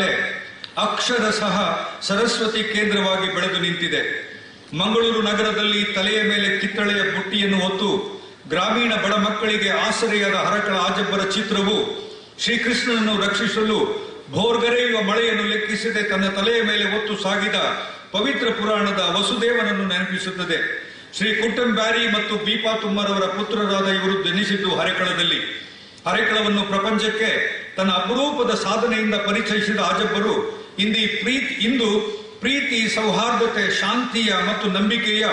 ಶಾಲೆ ಅಕ್ಷರ ಸಹ ಸರಸ್ವತಿ ಕೇಂದ್ರವಾಗಿ ಬೆಳೆದು ನಿಂತಿದೆ. ಮಂಗಳೂರು ನಗರದಲ್ಲಿ ತಲೆಯ ಮೇಲೆ ಕಿತ್ತಳೆಯ ಬುಟ್ಟಿಯನ್ನು ಹೊತ್ತು ಗ್ರಾಮೀಣ ಬಡ ಮಕ್ಕಳಿಗೆ ಆಸರೆಯಾದ ಹರಕಳ ಆಜಬ್ಬರ ಚಿತ್ರವು ಶ್ರೀಕೃಷ್ಣನನ್ನು ರಕ್ಷಿಸಲು ಭೋರ್ಗರೆಯುವ ಮಳೆಯನ್ನು ಲೆಕ್ಕಿಸದೆ ತನ್ನ ತಲೆಯ ಮೇಲೆ ಹೊತ್ತು ಸಾಗಿದ ಪವಿತ್ರ ಪುರಾಣದ ವಸುದೇವನನ್ನು ನೆನಪಿಸುತ್ತದೆ. ಶ್ರೀ ಕುಟ್ಟಂಬ್ಯಾರಿ ಮತ್ತು ಬೀಪಾ ತುಮ್ಮರವರ ಪುತ್ರರಾದ ಇವರು ಜನಿಸಿದ್ದು ಹರೆಕಳದಲ್ಲಿ. ಹರೆಕಳವನ್ನು ಪ್ರಪಂಚಕ್ಕೆ ತನ್ನ ಅಪರೂಪದ ಸಾಧನೆಯಿಂದ ಪರಿಚಯಿಸಿದ ಆಜಬ್ಬರು ಇಂದು ಪ್ರೀತಿ, ಸೌಹಾರ್ದತೆ, ಶಾಂತಿಯ ಮತ್ತು ನಂಬಿಕೆಯ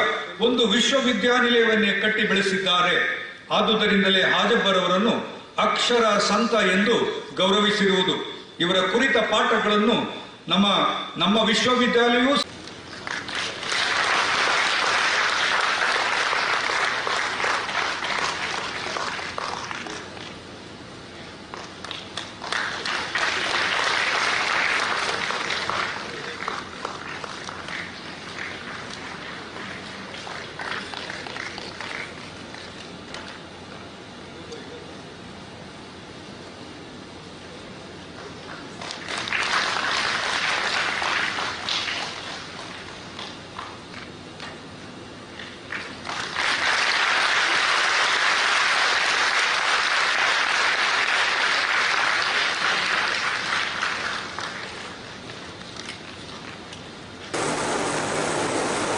ಒಂದು ವಿಶ್ವವಿದ್ಯಾನಿಲಯವನ್ನೇ ಕಟ್ಟಿ ಬೆಳೆಸಿದ್ದಾರೆ. ಆದುದರಿಂದಲೇ ಆಜಬ್ಬರವರನ್ನು ಅಕ್ಷರ ಸಂತ ಎಂದು ಗೌರವಿಸಿರುವುದು. ಇವರ ಕುರಿತ ಪಾಠಗಳನ್ನು ನಮ್ಮ ವಿಶ್ವವಿದ್ಯಾಲಯವೂ